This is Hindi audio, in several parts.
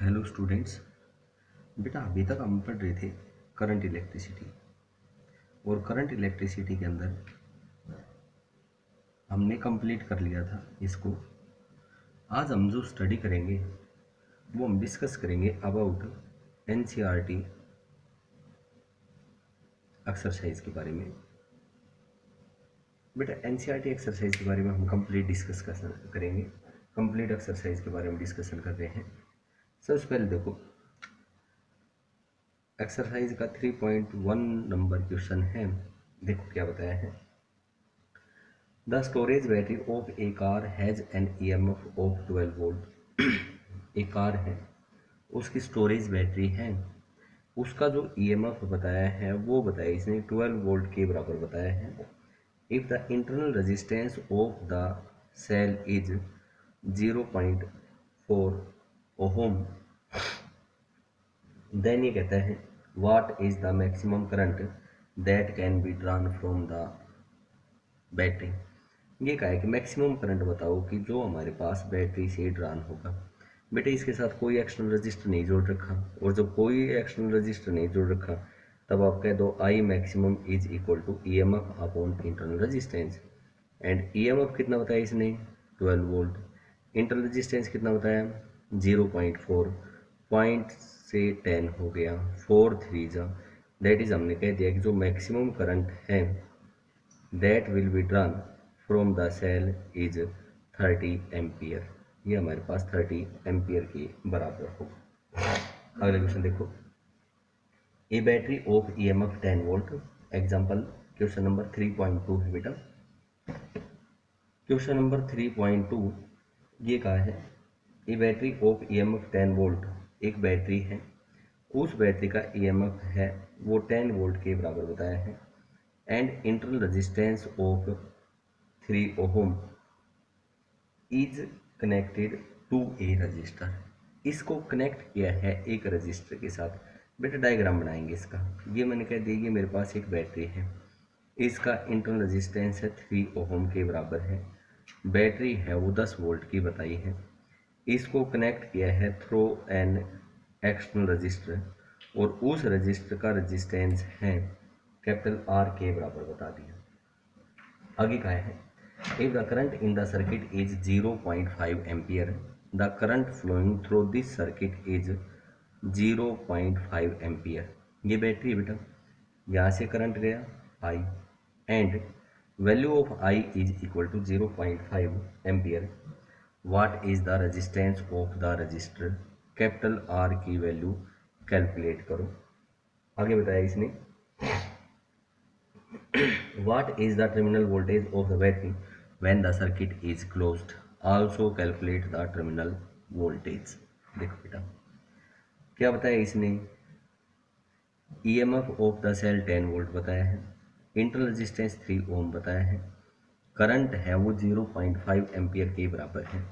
Hello students. बेटा अभी तक हम पढ़ रहे थे करंट इलेक्ट्रिसिटी, और करंट इलेक्ट्रिसिटी के अंदर हमने कंप्लीट कर लिया था इसको। आज हम जो स्टडी करेंगे वो हम डिस्कस करेंगे अबाउट एनसीईआरटी एक्सरसाइज के बारे में। बेटा एनसीईआरटी एक्सरसाइज के बारे में हम कंप्लीट डिस्कस करेंगे। कंप्लीट एक्सरसाइज के बारे में डिस्कशन कर रहे हैं। सबसे पहले देखो, एक्सरसाइज का 3.1 नंबर क्वेश्चन है। देखो क्या बताया है। The storage battery of A car has an EMF of 12 volt. एक कार है, उसकी स्टोरेज बैटरी है, उसका जो ईएमएफ बताया है वो बताया इसने 12 वोल्ट के बराबर बताया है। If the internal resistance of the cell is 0.4 ohm, then ये कहता है what is the maximum current that can be drawn from the battery. ये कहा है कि मैक्सिमम करंट बताओ कि जो हमारे पास बैटरी से ड्रॉन होगा। बेटे इसके साथ कोई एक्सटर्नल रजिस्टर नहीं जोड़ रखा, और जब कोई एक्सटर्नल रजिस्टर नहीं जोड़ रखा तब आप कह दो I maximum is equal to E M F upon internal resistance. And E M F कितना बताया इसने 12 वोल्ट, इंटरनल रजिस्टेंस कितना बताया 0.4, पॉइंट से 10 हो गया, 4 3 जा, दैट इज हमने कह दिया कि जो मैक्सिमम करंट है that will be drawn from the cell is 30 ampere. ये हमारे पास 30 एम्पियर के बराबर होगा। अगला क्वेश्चन देखो, a battery of EMF 10 volt. Example question number 3.2 है बेटा। क्वेश्चन नंबर 3.2 ये कहा है a battery of EMF 10 volt. एक बैटरी है, उस बैटरी का ईएमएफ है वो 10 वोल्ट के बराबर बताया है। And internal resistance of 3 ohm is connected to a resistor. इसको कनेक्ट किया है एक रजिस्टर के साथ। बेटा डायग्राम बनाएंगे इसका। ये मैंने कह दिया, ये मेरे पास एक बैटरी है, इसका इंटरनल रेजिस्टेंस है 3 ओहम के बराबर है, बैटरी है वो 10 वोल्ट की बताई है, इसको कनेक्ट किया है थ्रू एन एक्सटर्नल रजिस्टर, और उस रजिस्टर का रेजिस्टेंस है कैपिटल आर के बराबर बता दिया। आगे कहा है if the current in the circuit is 0.5 ampere, the current flowing through this circuit is 0.5 ampere। ये बैटरी है बेटा, यहाँ से करंट गया I, and value of I is equal to 0.5 ampere. What is the resistance of the resistor, capital R की वैल्यू कैलकुलेट करो। आगे बताया इसने what is the terminal voltage of the battery when the circuit is closed, also calculate the terminal voltage। देखो बेटा क्या बताया इसने, EMF of the cell 10 volt बताया है, इंटरनल रेजिस्टेंस 3 ओम बताया है, करंट है वो 0.5 एम्पियर के बराबर है।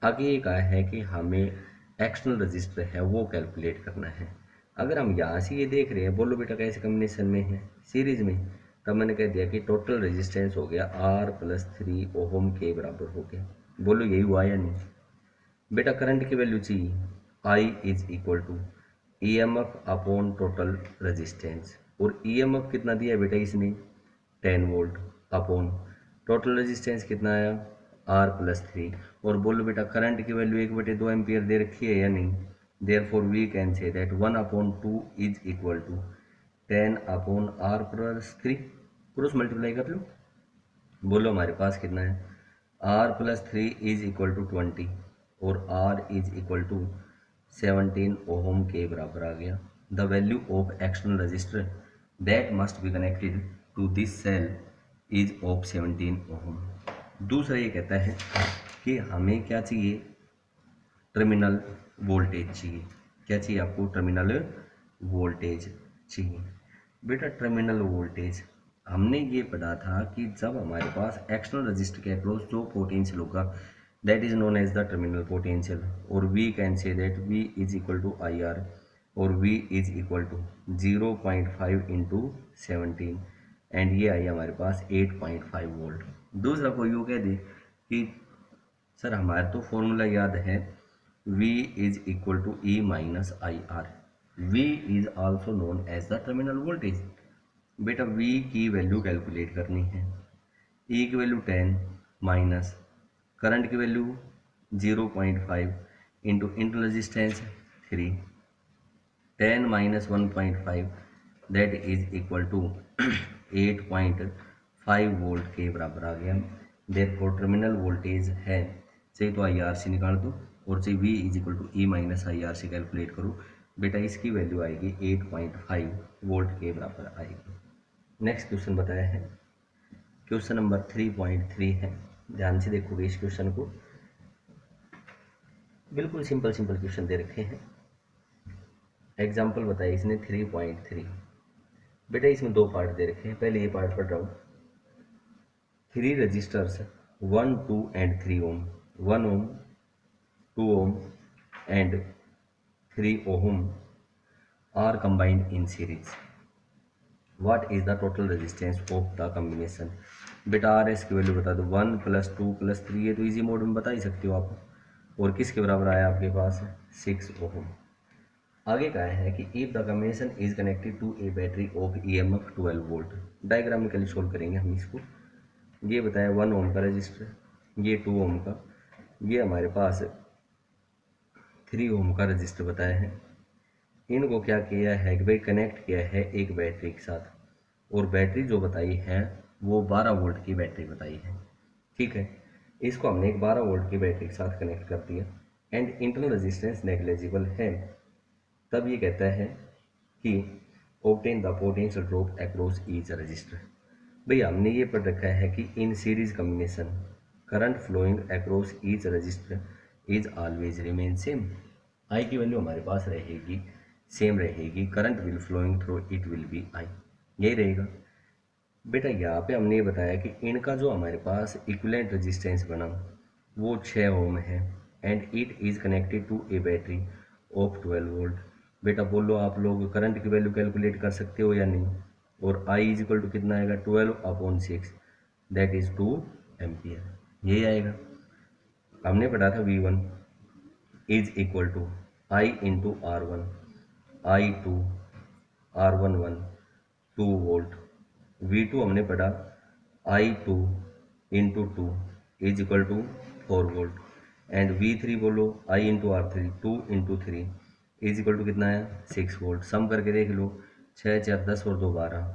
आगे ये कहा है कि हमें एक्सटर्नल रजिस्टर है वो कैलकुलेट करना है। अगर हम यहाँ से ये देख रहे हैं, बोलो बेटा कैसे कॉम्बिनेशन में है, सीरीज में, तब मैंने कह दिया कि टोटल रेजिस्टेंस हो गया R + 3 ओहम के बराबर हो गया। बोलो यही हुआ या नहीं। बेटा करंट की वैल्यू चाहिए, I is equal to E M F upon total resistance, और ई एम एफ कितना दिया बेटा इसने 10 वोल्ट अपॉन टोटल रेजिस्टेंस कितना आया R + 3, और बोलो बेटा करंट की वैल्यू 1/2 एम्पियर दे रखी है या नहीं। Therefore we can say that 1/2 is equal to 10 upon R + 3, cross multiply कर लो। बोलो हमारे पास कितना है, R + 3 इज इक्वल टू 20, और R is equal to 17 ohm के बराबर आ गया। The value of external resistor that must be connected to this cell is of 17 ohm. दूसरा ये कहता है कि हमें क्या चाहिए, टर्मिनल वोल्टेज चाहिए। क्या चाहिए आपको, टर्मिनल वोल्टेज चाहिए। बेटा टर्मिनल वोल्टेज हमने ये पढ़ा था कि जब हमारे पास एक्सटर्नल रजिस्टर के अक्रॉस जो पोटेंशियल होगा that is known as the terminal potential, और we can say that V is equal to IR, और V is equal to 0.5 into 17, and ये आई हमारे पास 8.5 वोल्ट। दूसरा कोई यूँ कह दे कि सर हमारा तो फॉर्मूला याद है V is equal to E minus IR. V is also known as the terminal voltage. बेटा V की वैल्यू कैलकुलेट करनी है। E की वैल्यू 10 माइनस करंट की value 0.5 into inter resistance 3, 10 minus 1.5 that is equal to 8.5 volt के बराबर आ गया। देयरफॉर टर्मिनल वोल्टेज है, चाहिए तो IRC निकाल दो और चाहिए V is equal to E minus IRC calculate करो। बेटा इसकी वैल्यू आएगी 8.5 वोल्ट के बराबर आएगी। नेक्स्ट क्वेश्चन बताया है, क्वेश्चन नंबर 3.3 है। ध्यान से देखोगे इस क्वेश्चन को, बिल्कुल सिंपल क्वेश्चन दे रखे हैं। एग्जाम्पल बताया इसने 3.3। बेटा इसमें दो पार्ट दे रखे हैं, पहले ये पार्ट पढ़ रहा हूँ। 3 resistors 1, 2 and 3 ohm, 1 ohm, 2 ohm and 3 ohm are combined in series. What is the total resistance of the combination. बेटा आर एस की वैल्यू बता दो, 1 + 2 + 3, ये तो इजी मोड में बता ही सकते हो आप। और किसके बराबर आया आपके पास 6 ओम। आगे कहा है कि if the combination is connected to a battery of EMF 12 volt. Diagrammatically solve करेंगे हम इसको। ये बताया 1 ओम का रजिस्टर, ये 2 ओम का, ये हमारे पास 3 ओम का रजिस्टर बताया है। इनको क्या किया है कि भाई कनेक्ट किया है एक बैटरी के साथ, और बैटरी जो बताई है वो 12 वोल्ट की बैटरी बताई है। ठीक है, इसको हमने एक 12 वोल्ट की बैटरी के साथ कनेक्ट कर दिया एंड इंटरनल रेजिस्टेंस नेग्लिजिबल है। तब ये कहता है कि obtain the potential drop across each resistor. भैया हमने ये पढ़ रखा है कि in series combination current flowing across each resistor is always remain same. I की वैल्यू हमारे पास रहेगी, सेम रहेगी, current will flowing through it will be I, यही रहेगा। बेटा यहाँ पे हमने ये बताया कि इनका जो हमारे पास इक्विवेलेंट रेजिस्टेंस बना वो 6 ओम है and it is connected to a battery of 12 volt. बेटा बोलो आप लोग करंट की वैल्यू कैलकुलेट कर सकते हो या नहीं। और आई इज इक्वल टू कितना आएगा 12/6 दैट इज 2 एम्पियर, यही आएगा। हमने पढ़ा था V1 is equal to I into R1, I2 R11 2 volt. V2 हमने पढ़ा I2 into 2 is equal to 4 volt and V3 बोलो I into R3 2 into 3 is equal to कितना है 6 वोल्ट। सम करके देख लो, 6 4 10 और 2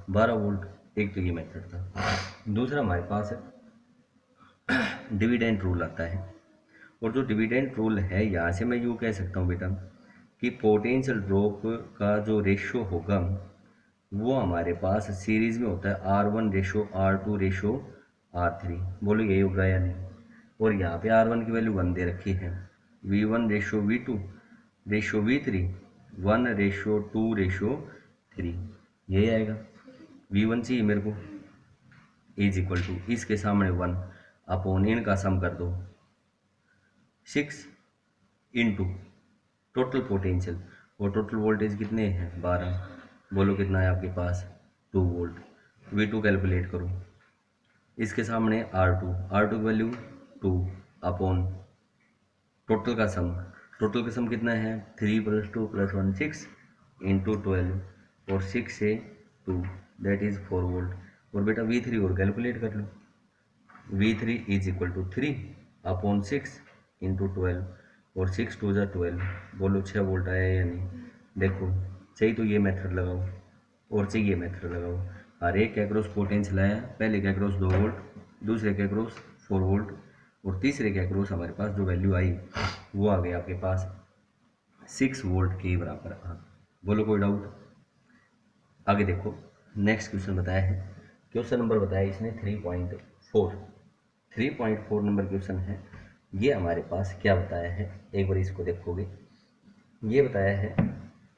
12 वोल्ट। एक तो ये मेथड था। दूसरा हमारे पास डिविडेंड रूल आता है, और जो डिविडेंड रूल है यहाँ से मैं यूँ कह सकता हूँ बेटा कि पोटेंशियल ड्रॉप का जो रेशियो होगा वो हमारे पास सीरीज में होता है R1:R2:R3। बोलो यही होगा या नहीं। और यहाँ पे R1 की वैल्यू 1 दे रखी है, V1:V2:V3 1:2:3, यही आएगा। V1 चाहिए मेरे को, इज इक्वल टू इसके सामने 1 अपॉन इनका सम कर दो 6 इंटू टोटल पोटेंशियल, और टोटल वोल्टेज कितने हैं 12। बोलो कितना है आपके पास 2 वोल्ट। V2 कैलकुलेट करो, इसके सामने R2 की वैल्यू 2 अपॉन टोटल का सम कितना है 3 + 2 + 1 6 इंटू 12 और 6 से 2 दैट इज 4 वोल्ट। और बेटा V3 और कैलकुलेट कर लो, V3 is equal to 3/6 into 12 और 6 2 = 12। बोलो 6 वोल्ट आया या नहीं। देखो चाहिए तो ये मेथड लगाओ और चाहिए ये मेथड लगाओ। हर एक के अक्रॉस पोटेंशियल आया, पहले के अक्रॉस 2 वोल्ट, दूसरे के अक्रॉस 4 वोल्ट और तीसरे के अक्रॉस हमारे पास जो वैल्यू आई वो आ गई आपके पास 6 वोल्ट के बराबर आ। बोलो कोई डाउट। आगे देखो नेक्स्ट क्वेश्चन बताया है, क्वेश्चन नंबर बताया इसने 3.4 नंबर क्वेश्चन है। ये हमारे पास क्या बताया है, एक बार इसको देखोगे। ये बताया है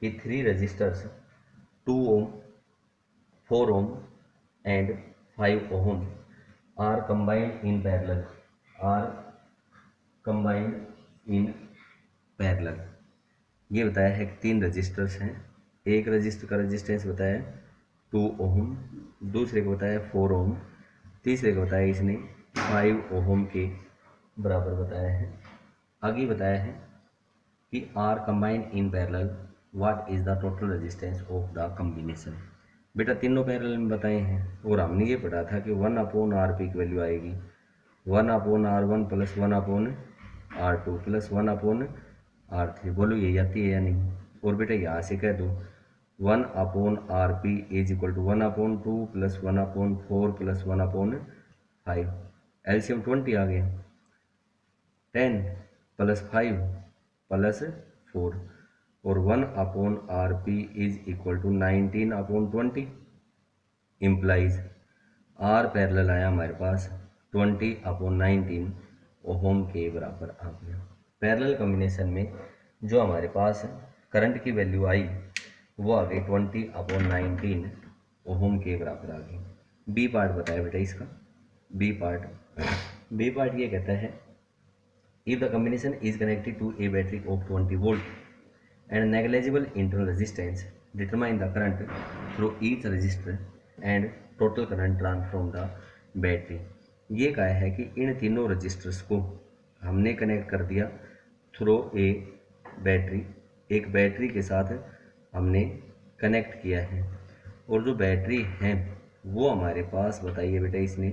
कि 3 resistors 2 ohm 4 ohm and 5 ohm are combined in parallel. ये बताया है कि 3 रजिस्टर्स हैं, एक रजिस्टर का रजिस्टेंस बताया 2 ओम, दूसरे को बताया 4 ओम, तीसरे को बताया इसने 5 ओम के बराबर बताया है। आगे बताया है कि are combined in parallel what is the total resistance of the combination. बेटा तीनों पैरेलल में बताए हैं और हमने ये पढ़ा था कि 1/RP की वैल्यू आएगी 1/R1 plus 1/R2 plus 1/R3। बोलो ये आती है या नहीं। और बेटा यहाँ से कह दो 1/RP is equal to 1/2 plus 1/4 plus 1/5। LCM 20 आ गया 10 प्लस 5 प्लस 4 और 1/RP is equal to 19/20 implies R parallel आया हमारे पास 20/19 ओहम के बराबर आ गया। पैरेलल कॉम्बिनेशन में जो हमारे पास करंट की वैल्यू आई वो आ गई 20/19 ओहम के बराबर आ गई। बी पार्ट बताया बेटा इसका। बी पार्ट ये कहता है if the combination is connected to a battery of 20 volt and negligible internal resistance, determine the current through each resistor and total current drawn from the battery। ये कहा है कि इन तीनों रजिस्टर्स को हमने कनेक्ट कर दिया थ्रू ए बैटरी, एक बैटरी के साथ हमने कनेक्ट किया है और जो बैटरी है वो हमारे पास बताइए बेटा इसने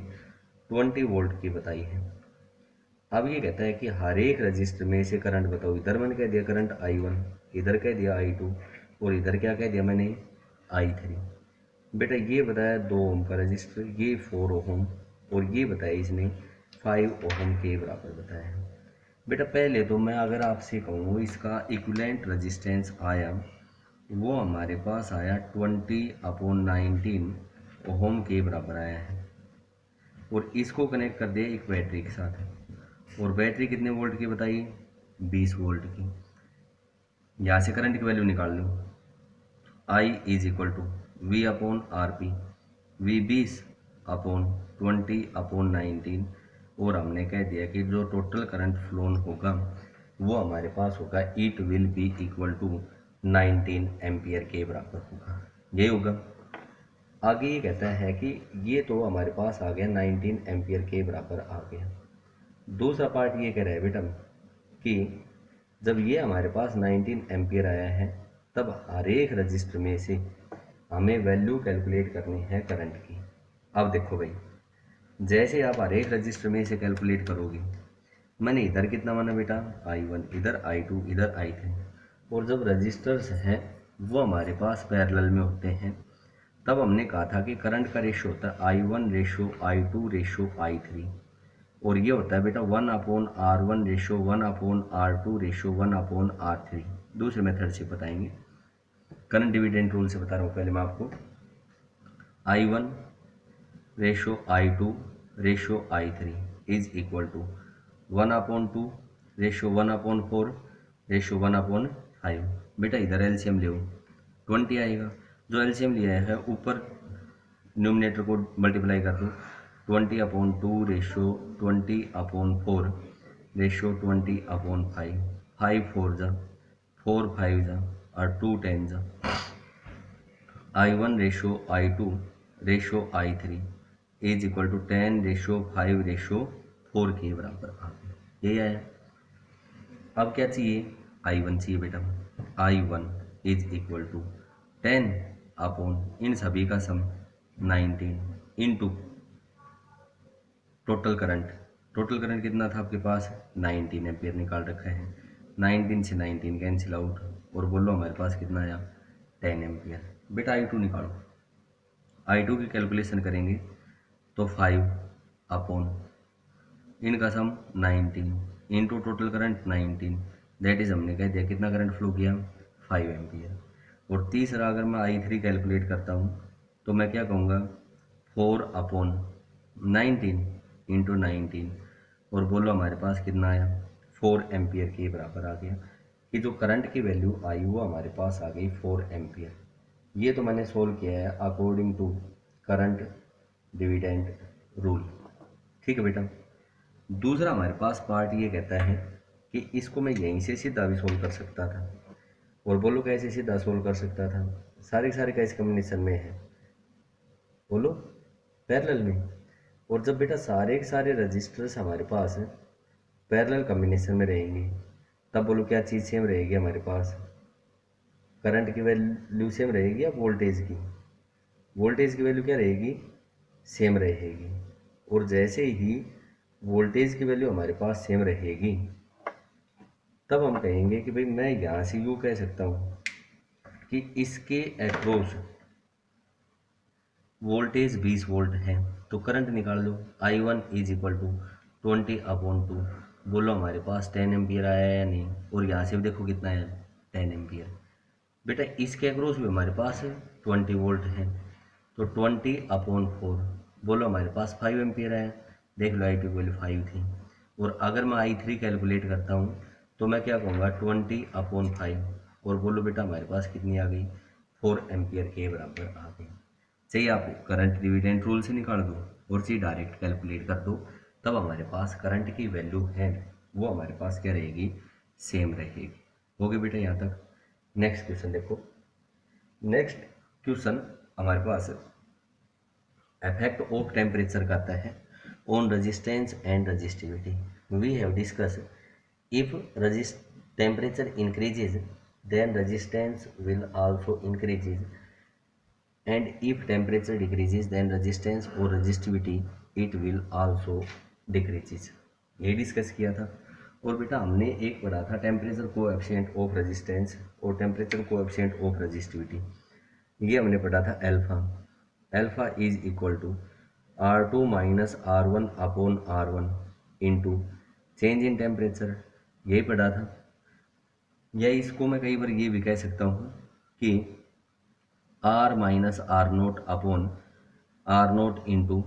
20 वोल्ट की बताई है। अब ये कहता है कि हर एक रजिस्टर में से करंट बताओ। इधर मैंने कह दिया करंट I1, इधर कह दिया I2 और इधर क्या कह दिया मैंने I3। बेटा ये बताया 2 ओम का रजिस्टर, ये 4 ओम और ये बताया इसने 5 ओम के बराबर बताया है। बेटा पहले तो मैं अगर आपसे कहूँ इसका इक्विवेलेंट रेजिस्टेंस आया वो हमारे पास आया 20/19 ओम के बराबर आया है और इसको कनेक्ट कर दिया एक बैटरी के साथ और बैटरी कितने वोल्ट की बताइए 20 वोल्ट की। यहाँ से करंट की वैल्यू निकाल लो। I is equal to V/RP, V 20/19 और हमने कह दिया कि जो टोटल करंट फ्लोन होगा वो हमारे पास होगा it will be equal to 19 ampere के बराबर होगा। यही होगा। आगे ये कहता है कि ये तो हमारे पास आ गया 19 एम्पियर के बराबर आ गया। दूसरा पार्ट ये कह रहा है बेटा कि जब ये हमारे पास 19 एम्पियर आया है तब हर एक रजिस्टर में से हमें वैल्यू कैलकुलेट करनी है करंट की। अब देखो भाई जैसे आप हर एक रजिस्टर में से कैलकुलेट करोगे, मैंने इधर कितना माना बेटा I1, इधर I2, इधर I3 और जब रजिस्टर्स हैं वो हमारे पास पैरेलल में होते हैं तब हमने कहा था कि करंट का रेशो होता है I1 ratio I2 ratio I3 और ये होता है बेटा 1/R1 ratio 1/R2 ratio 1/R3। दूसरे मेथड से बताएंगे, करंट डिविडेंड रूल से बता रहा हूँ पहले मैं आपको। I1 ratio I2 ratio I3 is equal to 1/2 ratio 1/4 ratio 1/5। बेटा इधर एलसीएम ले 20 आएगा, जो एलसीएम लिया है ऊपर न्यूमिनेटर को मल्टीप्लाई कर दो 20/2 रेशो 20/4 रेशो 20/5। 5 4 जा 4 5 जा और 2 10 जा। I1 ratio I2 ratio I3 is equal to 10 ratio 5 ratio 4 के बराबर आ गया। यही आया। अब क्या चाहिए I1 चाहिए बेटा। I1 is equal to 10 upon इन सभी का sum 19 into total current. Total current कितना था आपके पास 19 एम्पियर निकाल रखा है। 19 से 19 कैंसिल आउट और बोलो हमारे पास कितना आया 10 एम्पियर। बेटा I2 निकालो। I2 की कैलकुलेशन करेंगे तो 5 अपॉन इनका सम 19 into total current 19 that is हमने कह दिया कितना करंट फ्लो किया 5 एम्पियर। और तीसरा अगर मैं I3 कैलकुलेट करता हूँ तो मैं क्या कहूँगा 4/19 इंटू 19 और बोलो हमारे पास कितना आया 4 एम्पियर के बराबर आ गया कि जो करंट की वैल्यू आई वो हमारे पास आ गई 4 एम्पियर। ये तो मैंने सोल्व किया है according to current dividend rule. ठीक है बेटा। दूसरा हमारे पास पार्ट ये कहता है कि इसको मैं यहीं से सीधा भी सोल्व कर सकता था और बोलो कैसे सीधा सोल्व कर सकता था। सारे कैसे कॉम्बिनेशन में है बोलो पैरेलल में। और जब बेटा सारे रजिस्टर्स हमारे पास पैरेलल कॉम्बिनेशन में रहेंगे तब बोलो क्या चीज़ सेम रहेगी हमारे पास, करंट की वैल्यू सेम रहेगी या वोल्टेज की? वोल्टेज की वैल्यू क्या रहेगी, सेम रहेगी। और जैसे ही वोल्टेज की वैल्यू हमारे पास सेम रहेगी तब हम कहेंगे कि भाई मैं यहाँ से यूँ कह सकता हूँ कि इसके अक्रॉस वोल्टेज 20 वोल्ट है, तो करंट निकाल लो। I1 is equal to 20/2। बोलो हमारे पास 10 एम्पियर आया या नहीं, और यहाँ से भी देखो कितना है 10 एम्पियर। बेटा इसके अक्रॉस भी हमारे पास 20 वोल्ट है, तो 20/4। बोलो हमारे पास 5 एम्पियर है, देख लो I2 की वैल्यू 5 थी। और अगर मैं I3 कैलकुलेट करता हूँ तो मैं क्या कहूँगा 20/5, और बोलो बेटा हमारे पास कितनी आ गई, 4 एम्पियर के बराबर आ गई। चाहिए आप करंट डिविडेंड रूल से निकाल दो और चाहिए डायरेक्ट कैलकुलेट कर दो, तब हमारे पास करंट की वैल्यू है वो हमारे पास क्या रहेगी, सेम रहेगी। हो गई बेटा यहाँ तक। नेक्स्ट क्वेश्चन देखो। नेक्स्ट क्वेश्चन हमारे पास इफेक्ट ऑफ टेम्परेचर का आता है on resistance and resistivity. We have discuss if temperature increases then resistance will also increases, and if temperature decreases then resistance or resistivity it will also decreases। ये डिस्कस किया था। और बेटा हमने एक पढ़ा था टेम्परेचर कोएफिशिएंट ऑफ रेजिस्टेंस और टेम्परेचर कोएफिशिएंट ऑफ रेजिस्टिविटी। ये हमने पढ़ा था alpha. Alpha is equal to R2 minus R1/R1 into change in temperature, यही पढ़ा था। या इसको मैं कई बार ये भी कह सकता हूँ कि R minus R0/R0 into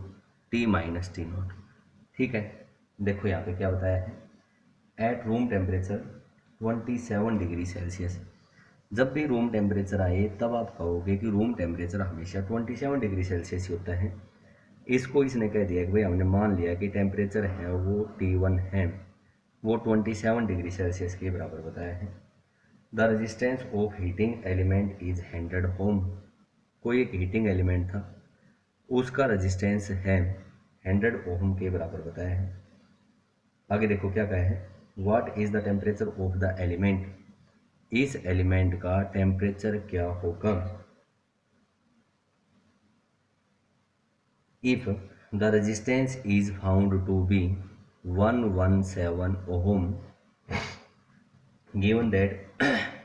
T minus T0। ठीक है, देखो यहाँ पे क्या बताया है, at room temperature 27 degree Celsius. जब भी रूम टेम्परेचर आए तब आप कहोगे कि रूम टेम्परेचर हमेशा 27 डिग्री सेल्सियस ही होता है। इसको इसने कह दिया कि भाई हमने मान लिया कि टेम्परेचर है वो T1 है, वो 27 डिग्री सेल्सियस के बराबर बताया है। The resistance of heating element is 100 ओम। कोई एक हीटिंग एलिमेंट था, उसका रेजिस्टेंस है 100 ओम के बराबर बताया है। आगे देखो क्या कहा है, what is the temperature of the element. इस एलिमेंट का टेम्परेचर क्या होगा if the resistance is found to be 117 ohm, given that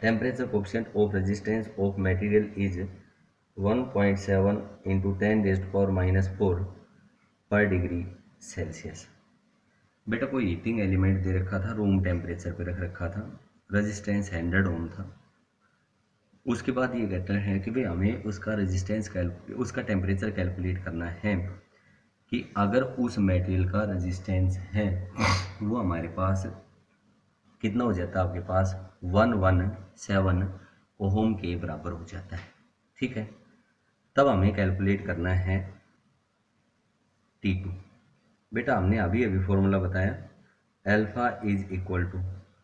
temperature coefficient of resistance of material is 1.7 into 10 raised to power minus 4 पर डिग्री सेल्सियस। बेटा कोई हीटिंग एलिमेंट दे रखा था, रूम टेम्परेचर पे रख रखा था, रेजिस्टेंस 100 ओम था। उसके बाद ये कहता है कि भाई हमें उसका उसका टेम्परेचर कैलकुलेट करना है कि अगर उस मटेरियल का रेजिस्टेंस है वो हमारे पास कितना हो जाता है, आपके पास 117 ओम के बराबर हो जाता है। ठीक है, तब हमें कैलकुलेट करना है T2। बेटा हमने अभी फॉर्मूला बताया, alpha is equal to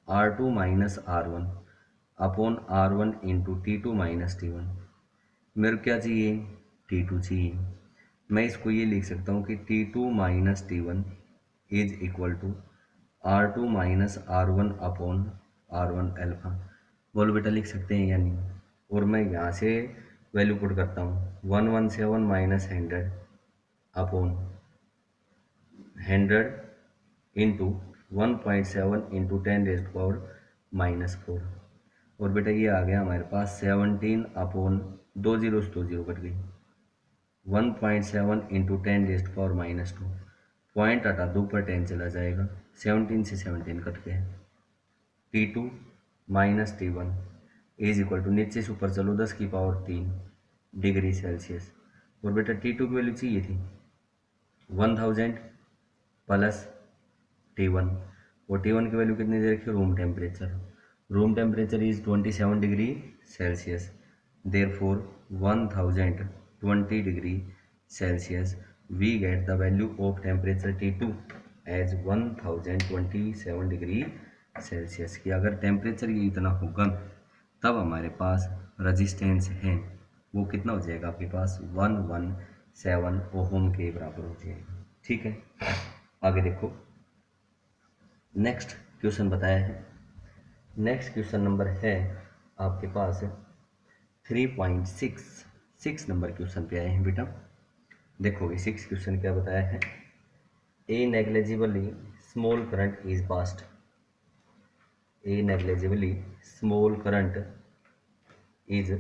R2 minus R1/R1 into T2 minus T1। मेरे को क्या चाहिए, T2 चाहिए। मैं इसको ये लिख सकता हूँ कि T2 minus T1 is equal to R2 minus R1/R1 alpha. बोलो बेटा लिख सकते हैं या नहीं। और मैं यहाँ से वैल्यू पुट करता हूँ 117 minus 100 into 1.7 into 10 raise to power minus 4। और बेटा ये आ गया हमारे पास 17/2 जीरो से 2 जीरो कट गई, 1.7 into 10 raise to power minus 2। Point हटा दो, ऊपर 10 चला जाएगा, 17 से 17 कट गया। T2 minus T1 is equal to, नीचे से ऊपर चलो 10 की पावर 3 डिग्री सेल्सियस। और बेटा T2 की वैल्यू चाहिए थी 1000 प्लस T1, और T1 की वैल्यू कितनी दे रखी है, room temperature is 27 degree Celsius, therefore 1020 degree Celsius we get the value of temperature T2 as 1027 degree Celsius. की अगर टेम्परेचर ये इतना होगा तब हमारे पास रेजिस्टेंस है वो कितना हो जाएगा, आपके पास 117 ओम के बराबर हो जाएगा। ठीक है, आगे देखो। नेक्स्ट क्वेश्चन बताया है, नेक्स्ट क्वेश्चन नंबर है आपके पास 3.6 नंबर क्वेश्चन पे आए हैं बेटा। देखो 6 क्वेश्चन क्या बताया है। A negligibly small current is passed, a negligibly small current is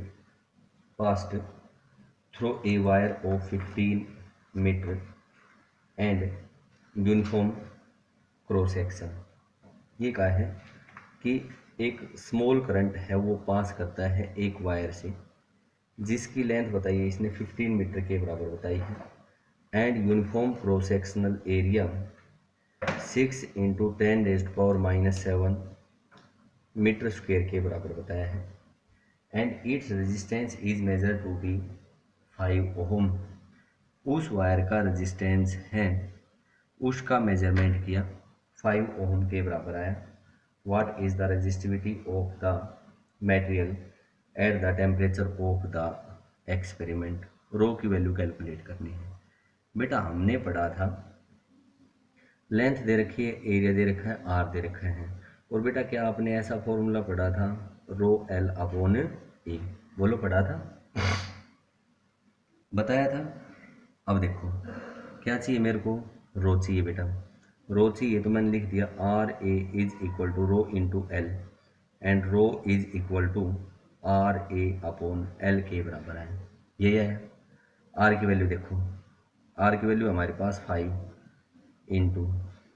passed through a wire of 15 metre and uniform cross section. ये कहा है कि एक स्मॉल करंट है वो पास करता है एक वायर से, जिसकी लेंथ बताइए इसने 15 मीटर के बराबर बताई है, and uniform cross sectional area 6 into 10⁻⁻7 metre square के बराबर बताया है, and it's resistance is measure to be 5 ohm. उस वायर का रेजिस्टेंस है, उसका मेजरमेंट किया 5 ओम के बराबर आया। What is the resistivity of the material at the temperature of the experiment. Rho की वैल्यू कैलकुलेट करनी है। बेटा हमने पढ़ा था लेंथ दे रखी है, एरिया दे रखा है, आर दे रखा है, और बेटा क्या आपने ऐसा फॉर्मूला पढ़ा था रो एल अपॉन ए, बोलो पढ़ा था, बताया था। अब देखो क्या चाहिए मेरे को, रो चाहिए बेटा, रो चाहिए तो मैंने लिख दिया R A is equal to rho into L, and rho is equal to R A upon L के बराबर है। यही है आर की वैल्यू, देखो आर की वैल्यू हमारे पास 5 इंटू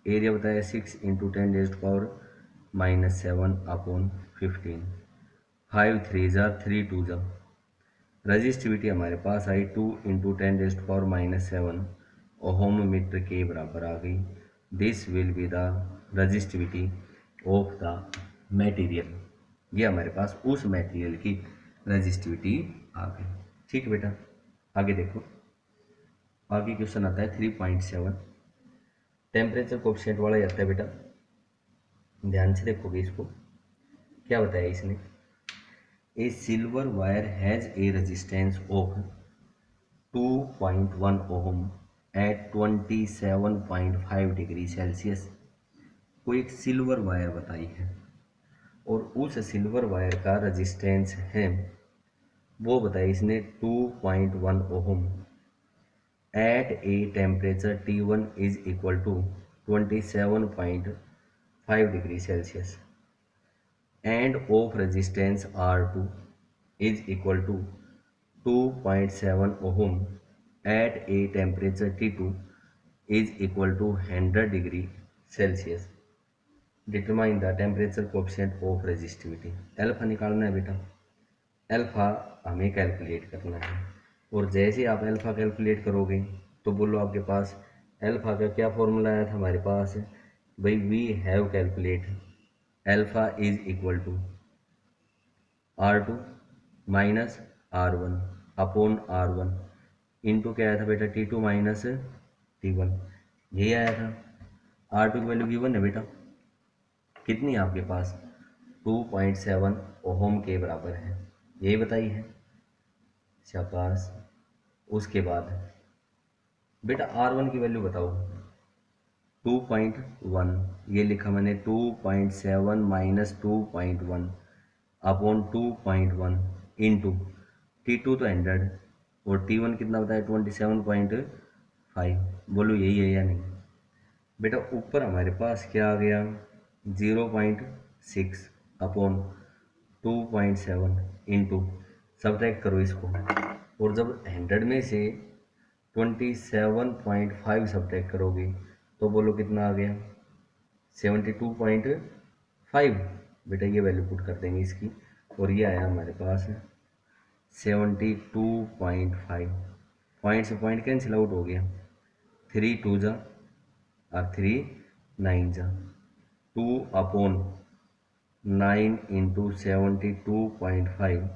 एरिया बताया 6 इंटू 10⁻⁻7 अपॉन 15, 5 3 ज़ा 3 2 ज़ा। रजिस्टिविटी हमारे पास आई 2 इंटू 10⁻⁻7 ओहम मीटर के बराबर आ गई। This will be the resistivity of the material. ये हमारे पास उस मटेरियल की रजिस्टिविटी आ गई। ठीक है बेटा, आगे देखो, आगे क्वेश्चन आता है 3.7, टेम्परेचर कोएफिशिएंट वाला ही आता है बेटा। ध्यान से देखोगे इसको, क्या बताया इसने, a silver wire has a resistance of 2.1 ohm at 27.5 degree Celsius. कोई एक सिल्वर वायर बताई है और उस सिल्वर वायर का रेजिस्टेंस है वो बताया इसने 2.1 ohm at a temperature T1 is equal to 27.5 degree Celsius, and of resistance R2 is equal to 2.7 ohm at a temperature T2 is equal to 100 degree Celsius. Determine the temperature coefficient of resistivity. Alpha निकालना है बेटा, अल्फा हमें कैलकुलेट करना है, और जैसे आप अल्फा कैलकुलेट करोगे तो बोलो आपके पास अल्फा का क्या फॉर्मूला आया था हमारे पास, भाई we have calculate alpha is equal to R2 minus R1 upon R1 into क्या आया था बेटा T2 माइनस T1, यही आया था। R2 की वैल्यू गिवन है बेटा, कितनी है आपके पास 2.7 ओहम के बराबर है, यही बताई है, शाबाश। उसके बाद बेटा R1 की वैल्यू बताओ, 2.1 ये लिखा मैंने, 2.7 माइनस 2.1 अपॉन 2.1 इंटू T2 तो 100 और T1 कितना बताया 27.5, बोलो यही है या नहीं बेटा। ऊपर हमारे पास क्या आ गया 0.6 अपॉन 2.7 इंटू, सब्ट्रैक्ट करो इसको, और जब 100 में से 27.5 सब्ट्रैक्ट करोगे तो बोलो कितना आ गया 72.5। बेटा ये वैल्यू पुट कर देंगे इसकी, और ये आया हमारे पास 72.5। पॉइंट से पॉइंट कैंसिल आउट हो गया, 3 2 जा और 3 9 जा, 2 अपॉन 9 इंटू 72.5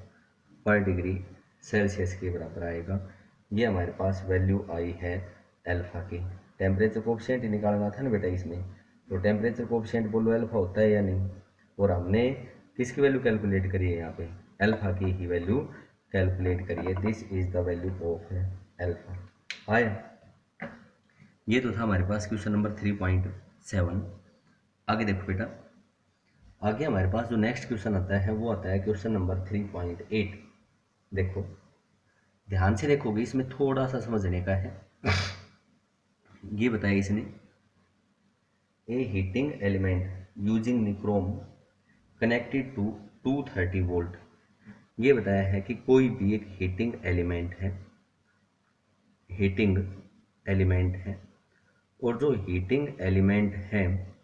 पर डिग्री सेल्सियस के बराबर आएगा। ये हमारे पास वैल्यू आई है अल्फा की। टेम्परेचर कोएफिशिएंट निकालना था ना बेटा इसमें, तो टेम्परेचर कोएफिशिएंट बोलो अल्फा होता है या नहीं, और हमने किसकी वैल्यू कैलकुलेट करी है यहाँ पे, अल्फा की ही वैल्यू कैलकुलेट करिए। This is the value of alpha. आया, ये तो था हमारे पास क्वेश्चन नंबर 3.7। आगे देखो बेटा, आगे हमारे पास जो नेक्स्ट क्वेश्चन आता है वो आता है क्वेश्चन नंबर 3.8। देखो ध्यान से देखोगे, इसमें थोड़ा सा समझने का है। ये बताया इसने, a heating element using nichrome connected to 230 volt. ये बताया है कि कोई भी एक हीटिंग एलिमेंट है और जो हीटिंग एलिमेंट है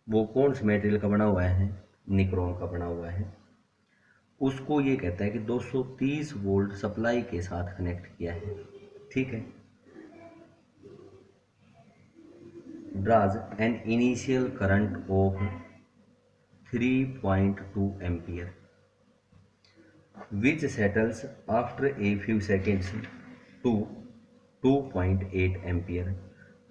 वो कौन से मटेरियल का बना हुआ है, निक्रोम का बना हुआ है। उसको ये कहता है कि 230 वोल्ट सप्लाई के साथ कनेक्ट किया है, ठीक है। Draws an initial current of 3.2 ampere which settles after a few seconds to 2.8 ampere.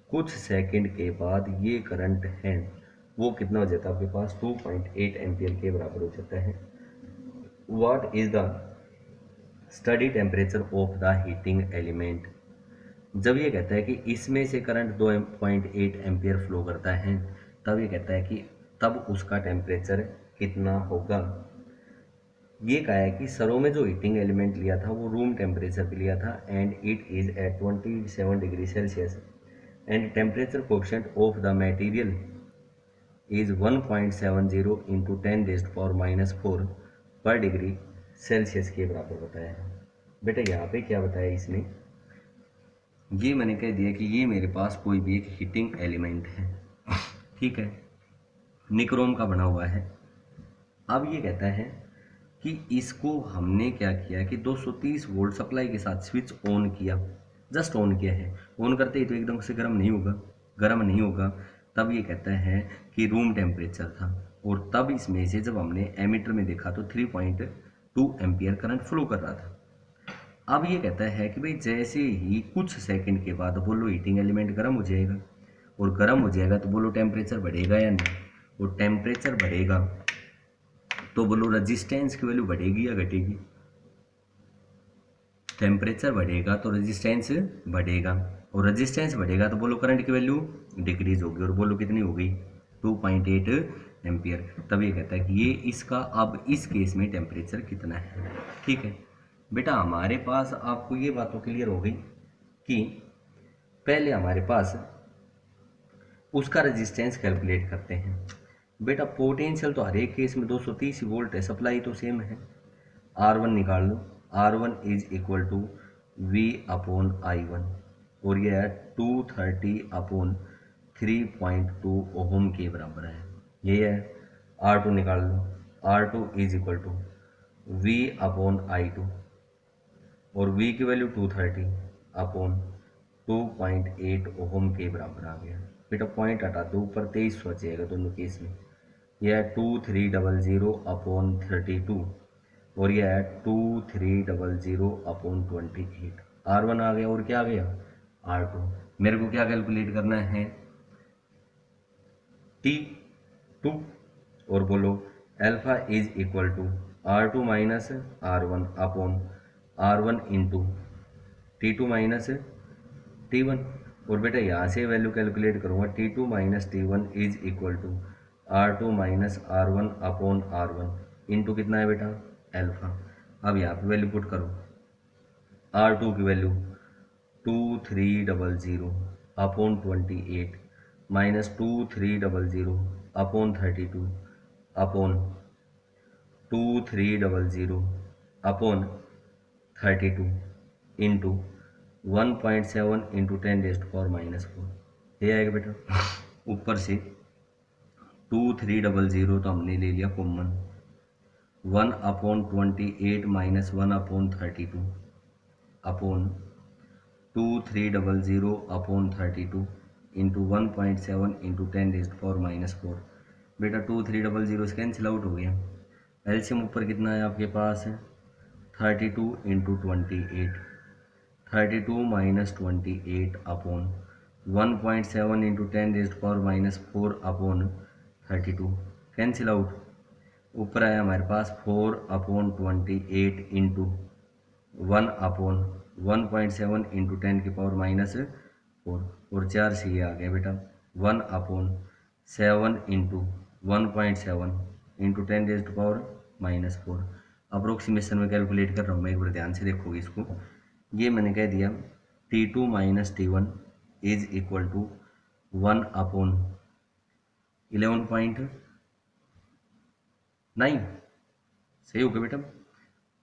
कुछ सेकंड के बाद ये करंट है वो कितना हो जाता है आपके पास, 2.8 एम्पियर के बराबर हो जाता है। What is the study temperature of the heating element. जब ये कहता है कि इसमें से करंट 2.8 एम्पियर फ्लो करता है, तब ये कहता है कि तब उसका टेम्परेचर कितना होगा। ये कहा है कि सरों में जो हीटिंग एलिमेंट लिया था वो रूम टेम्परेचर पे लिया था and it is at 27 degree Celsius and temperature coefficient of the material is 1.70 into 10⁻⁻⁴ per degree Celsius के बराबर बताया है। बेटा यहाँ पे क्या बताया इसने, ये मैंने कह दिया कि ये मेरे पास कोई भी एक हीटिंग एलिमेंट है, ठीक है, निक्रोम का बना हुआ है। अब ये कहता है कि इसको हमने क्या किया कि 230 वोल्ट सप्लाई के साथ स्विच ऑन किया, जस्ट ऑन किया है। ऑन करते ही तो एकदम से गर्म नहीं होगा। तब ये कहता है कि रूम टेम्परेचर था और तब इसमें से जब हमने एमीटर में देखा तो 3.2 एम्पियर करंट फ्लो कर रहा था। अब ये कहता है कि भाई जैसे ही कुछ सेकंड के बाद बोलो हीटिंग एलिमेंट गर्म हो जाएगा, और गर्म हो जाएगा तो बोलो टेम्परेचर बढ़ेगा या नहीं, और टेम्परेचर बढ़ेगा तो बोलो रेजिस्टेंस की वैल्यू बढ़ेगी या घटेगी। टेम्परेचर बढ़ेगा तो रेजिस्टेंस बढ़ेगा, और रेजिस्टेंस बढ़ेगा तो बोलो करंट की वैल्यू डिक्रीज होगी, और बोलो कितनी हो गई, 2.8 एम्पियर। तब ये कहता है कि ये इसका अब इस केस में टेम्परेचर कितना है, ठीक है। बेटा हमारे पास आपको ये बातों क्लियर हो गई कि पहले हमारे पास उसका रेजिस्टेंस कैलकुलेट करते हैं। बेटा पोटेंशियल तो हर एक केस में 230 वोल्ट है, सप्लाई तो सेम है। R1 निकाल लो, R1 is equal to V/I1 और यह है 230/3.2 ओहम के बराबर है। ये है R2 निकाल लो, R2 is equal to V/I2 और V की वैल्यू 230/2.8 ओहम के बराबर आ गया। बेटा पॉइंट हटा दो, ऊपर 23 बचेगा दोनों केस में। यह है 2300/32 और यह है 2300/28। R1 आ गया और क्या आ गया, R2। मेरे को क्या कैलकुलेट करना है, T2, और बोलो alpha is equal to R2 minus R1 into T2 minus T1। और बेटा यहाँ से वैल्यू कैलकुलेट करूँगा, T2 minus T1 is equal to R2 minus R1 into कितना है बेटा, अल्फा। अब यहाँ पे वैल्यू पुट करो, R2 की value 2300/28 minus 2300/32 upon 2300/32 into 1.7 into 10⁻⁻⁴। ये आएगा बेटा। ऊपर से 2300 तो हमने ले लिया common, 1/28 minus 1/32 upon 2300/32 into 1.7 into 10⁻⁻⁴। बेटा 2300 से कैंसिल आउट हो गया। एलसीएम ऊपर कितना है आपके पास, 32 into 28, 32 minus 28 upon 1.7 into 10⁻⁻⁴ upon 32, cancel out. ऊपर आया हमारे पास 4/28 इंटू 1/1.7 इंटू 10⁻⁻⁴ और 4 से ये आ गया बेटा 1/7 इंटू 1.7 इंटू 10⁻⁻⁴। अप्रोक्सीमेशन में कैलकुलेट कर रहा हूँ मैं, एक बार ध्यान से देखोगे इसको। ये मैंने कह दिया T2 - T1 is equal to 1/11.9। सही हो गया बेटा,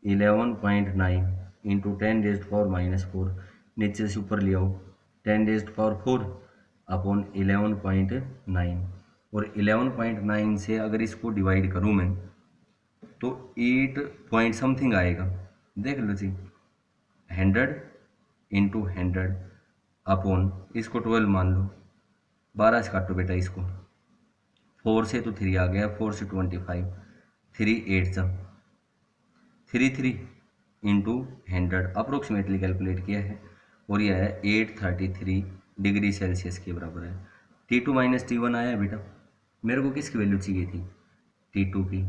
11.9 इंटू 10⁻⁻⁴, नीचे से ऊपर ले आओ 10⁻⁴ अपॉन 11.9, और 11.9 से अगर इसको डिवाइड करूँ मैं तो 8 पॉइंट समथिंग आएगा। देख लो जी, 100 इंटू 100 अपॉन, इसको 12 मान लो, 12 से काटो बेटा इसको, 4 से तो 3 आ गया, 4 से 25, 3 8 जा 3 इंटू 100 अप्रोक्सीमेटली कैलकुलेट किया है, और यह है 833 डिग्री सेल्सियस के बराबर है। T2 - T1 आया बेटा, मेरे को किसकी वैल्यू चाहिए थी, T2 की,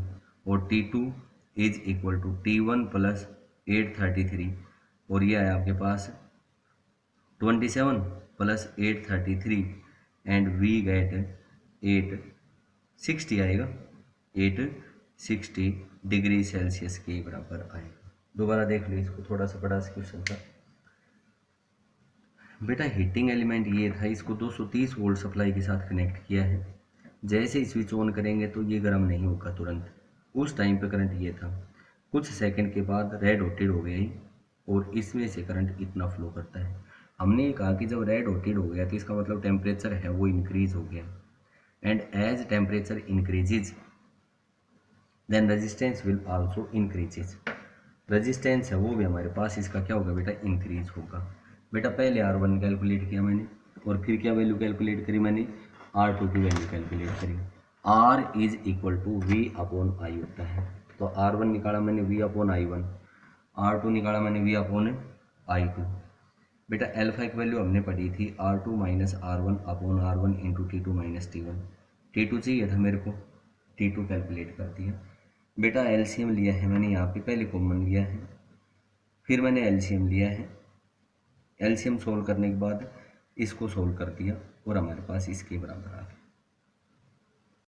और T2 is equal to T1 plus 833, और यह है आपके पास 27 प्लस 833, एंड वी गेट 860 आएगा, 860 डिग्री सेल्सियस के बराबर आएगा। दोबारा देख लो इसको, थोड़ा सा बड़ा सा क्वेश्चन था बेटा। हीटिंग एलिमेंट ये था, इसको 230 वोल्ट सप्लाई के साथ कनेक्ट किया है। जैसे ही स्विच ऑन करेंगे तो ये गर्म नहीं होगा तुरंत, उस टाइम पे करंट ये था, कुछ सेकंड के बाद रेड हॉटेड हो गया ही, और इसमें से करंट इतना फ्लो करता है। हमने ये कहा कि जब रेड हॉटेड हो गया तो इसका मतलब टेम्परेचर है वो इंक्रीज हो गया, and as temperature increases then resistance will also increases. Resistance है वो भी हमारे पास इसका क्या होगा बेटा, इंक्रीज होगा। बेटा पहले R1 कैलकुलेट किया मैंने, और फिर क्या वैल्यू कैलकुलेट करी मैंने, R2 की वैल्यू कैलकुलेट करी। R is equal to V/I होता है, तो R1 निकाला मैंने V/I1, R2 निकाला मैंने V/I2। बेटा अल्फा की वैल्यू हमने पढ़ी थी R2 - R1/R1 into T2 - T1। T2 चाहिए था मेरे को, T2 कैलकुलेट कर दिया। बेटा एलसीएम लिया है मैंने यहाँ पे, पहले कॉमन लिया है, फिर मैंने एलसीएम लिया है, एलसीएम सोल्व करने के बाद इसको सोल्व कर दिया, और हमारे पास इसके बराबर आ गया।